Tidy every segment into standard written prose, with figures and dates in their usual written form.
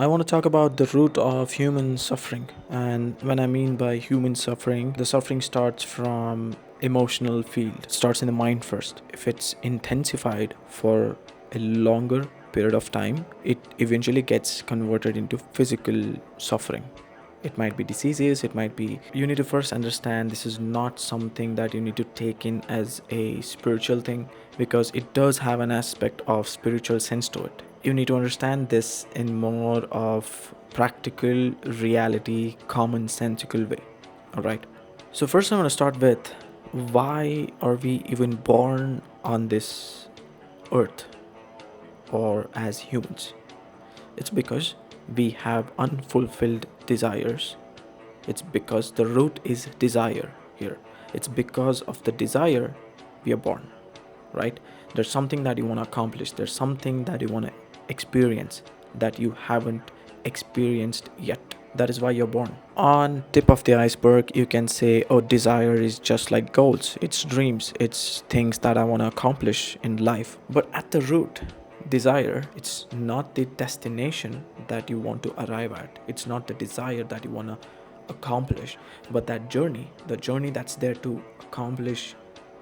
I want to talk about the root of human suffering. And when I mean by human suffering, the suffering starts from emotional field. It starts in the mind first. If it's intensified for a longer period of time, it eventually gets converted into physical suffering. It might be diseases, it might be. You need to first understand this is not something that you need to take in as a spiritual thing, because it does have an aspect of spiritual sense to it. You need to understand this in more of practical reality, common sensical way. All right. So first I'm going to start with, why are we even born on this earth or as humans? It's because we have unfulfilled desires. It's because the root is desire here. It's because of the desire we are born, right? There's something that you want to accomplish, there's something that you want to experience that you haven't experienced yet. That is why you're born. On tip of the iceberg, you can say, oh, desire is just like goals. It's dreams, it's things that I want to accomplish in life. But at the root, desire, it's not the destination that you want to arrive at. It's not the desire that you want to accomplish, but that journey, the journey that's there to accomplish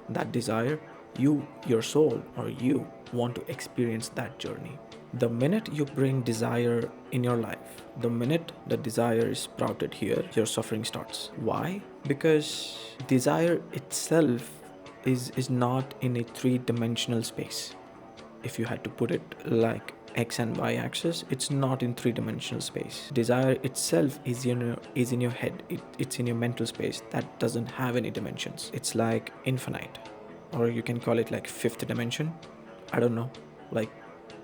that desire. Your soul, or you want to experience that journey. The minute you bring desire in your life, the minute the desire is sprouted here, your suffering starts. Why? Because desire itself is not in a three-dimensional space. If you had to put it like x and y axis, it's not in three-dimensional space. Desire itself is in your head. It's in your mental space that doesn't have any dimensions. It's like infinite, or you can call it like fifth dimension. I don't know, like,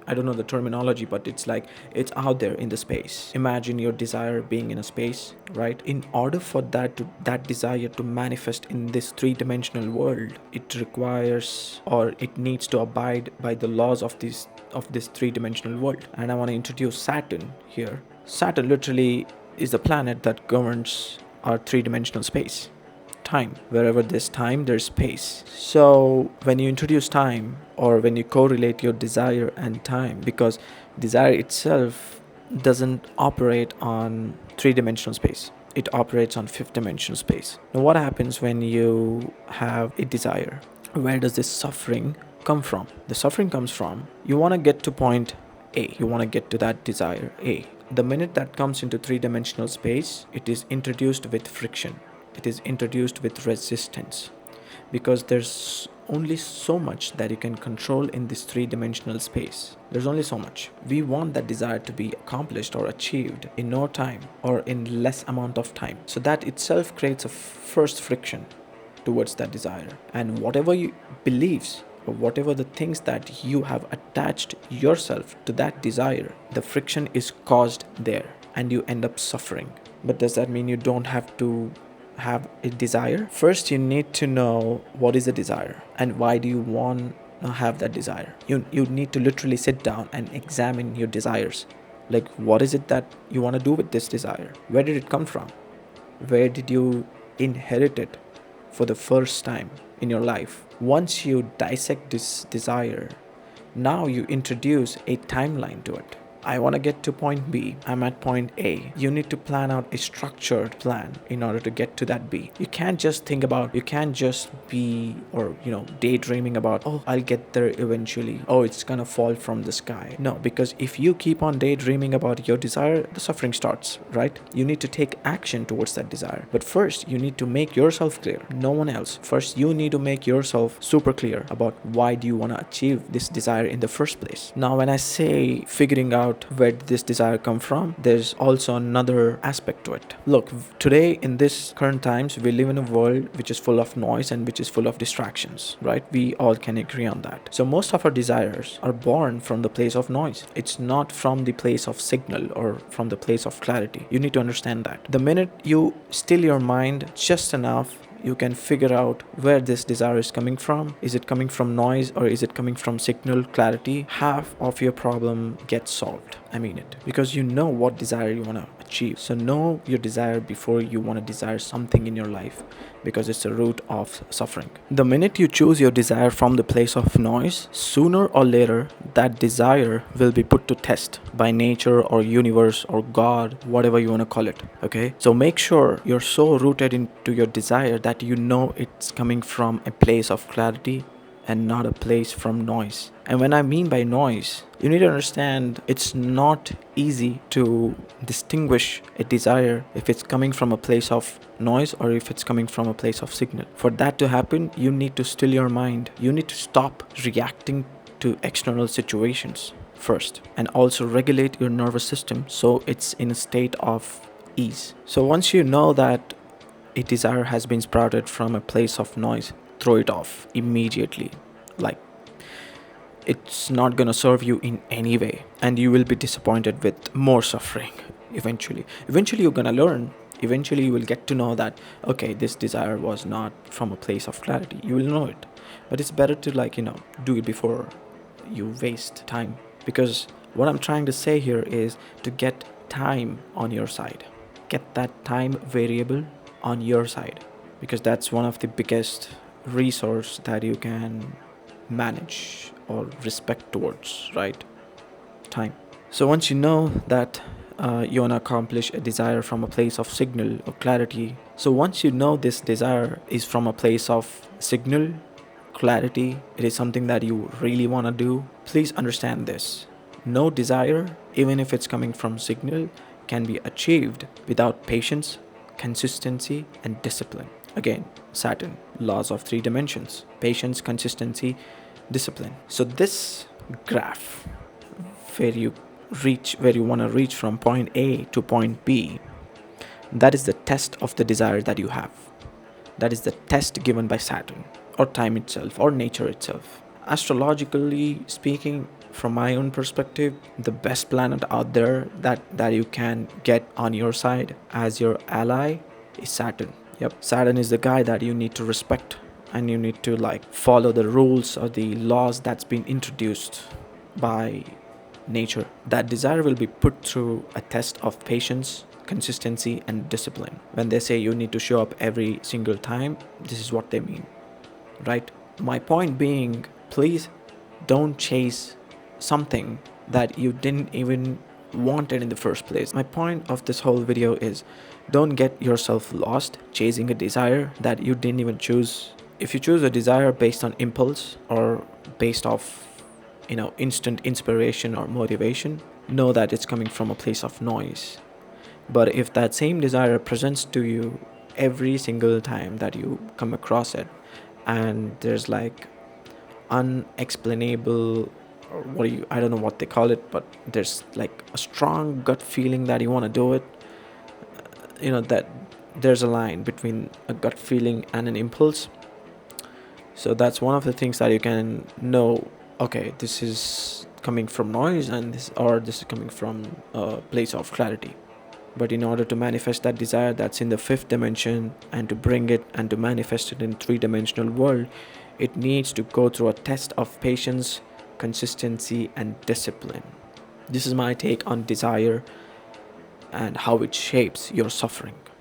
I don't know the terminology, but it's like it's out there in the space. Imagine your desire being in a space, right? In order for that desire to manifest in this three-dimensional world, it requires, or it needs to abide by the laws of this three-dimensional world. And I want to introduce Saturn here. Saturn literally is the planet that governs our three-dimensional space. Time. Wherever there's time, there's space. So when you introduce time, or when you correlate your desire and time, because desire itself doesn't operate on three-dimensional space, it operates on fifth-dimensional space. Now what happens when you have a desire? Where does this suffering come from? The suffering comes from, you want to get to point A, you want to get to that desire A. The minute that comes into three-dimensional space, it is introduced with friction. It is introduced with resistance, because there's only so much that you can control in this three-dimensional space. There's only so much. We want that desire to be accomplished or achieved in no time, or in less amount of time. So that itself creates a first friction towards that desire. And whatever you beliefs, or whatever the things that you have attached yourself to that desire, the friction is caused there, and you end up suffering. But does that mean you don't have to have a desire? First, you need to know what is a desire and why do you want to have that desire. You need to literally sit down and examine your desires. Like, what is it that you want to do with this desire? Where did it come from? Where did you inherit it for the first time in your life? Once you dissect this desire, now you introduce a timeline to it. I want to get to point B. I'm at point A. You need to plan out a structured plan in order to get to that B. You can't just be, or, daydreaming about, oh, I'll get there eventually. Oh, it's gonna fall from the sky. No, because if you keep on daydreaming about your desire, the suffering starts, right? You need to take action towards that desire. But first, you need to make yourself clear. No one else. First, you need to make yourself super clear about why do you want to achieve this desire in the first place. Now, when I say figuring out where did this desire come from, there's also another aspect to it. Look, today in this current times, we live in a world which is full of noise and which is full of distractions, right? We all can agree on that. So most of our desires are born from the place of noise. It's not from the place of signal or from the place of clarity. You need to understand that. The minute you still your mind just enough, you can figure out where this desire is coming from. Is it coming from noise, or is it coming from signal clarity? Half of your problem gets solved. I mean it. Because you know what desire you want to achieve. So know your desire before you want to desire something in your life, because it's the root of suffering. The minute you choose your desire from the place of noise, sooner or later that desire will be put to test by nature or universe or God, whatever you want to call it. Okay? So make sure you're so rooted into your desire that you know it's coming from a place of clarity and not a place from noise. And when I mean by noise, you need to understand it's not easy to distinguish a desire if it's coming from a place of noise or if it's coming from a place of signal. For that to happen, you need to still your mind. You need to stop reacting to external situations first, and also regulate your nervous system so it's in a state of ease. So once you know that a desire has been sprouted from a place of noise, throw it off immediately. Like, it's not gonna serve you in any way, and you will be disappointed with more suffering eventually you're gonna learn. Eventually you will get to know that, okay, this desire was not from a place of clarity. You will know it. But it's better to, like, do it before you waste time. Because what I'm trying to say here is to get time on your side. Get that time variable on your side, because that's one of the biggest resource that you can manage or respect towards, right? Time. So once you know that you want to accomplish a desire from a place of signal or clarity, so once you know this desire is from a place of signal, clarity, it is something that you really want to do, please understand this. No desire, even if it's coming from signal, can be achieved without patience, consistency, and discipline. Again, Saturn, laws of 3 dimensions: patience, consistency, discipline. So this graph, where you want to reach from point A to point B, that is the test of the desire that you have. That is the test given by Saturn, or time itself, or nature itself. Astrologically speaking, from my own perspective, the best planet out there that you can get on your side as your ally is Saturn. Yep, Saturn is the guy that you need to respect, and you need to, like, follow the rules or the laws that's been introduced by nature. That desire will be put through a test of patience, consistency, and discipline. When they say you need to show up every single time, this is what they mean, right? My point being, please don't chase something that you didn't even want it in the first place. My point of this whole video is, don't get yourself lost chasing a desire that you didn't even choose. If you choose a desire based on impulse or based off instant inspiration or motivation, know that it's coming from a place of noise. But if that same desire presents to you every single time that you come across it, and there's like unexplainable, or I don't know what they call it, but there's like a strong gut feeling that you want to do it, that there's a line between a gut feeling and an impulse. So that's one of the things that you can know, okay, this is coming from noise, and this is coming from a place of clarity. But in order to manifest that desire that's in the 5th dimension, and to bring it and to manifest it in 3-dimensional world, it needs to go through a test of patience, consistency, and discipline. This is my take on desire and how it shapes your suffering.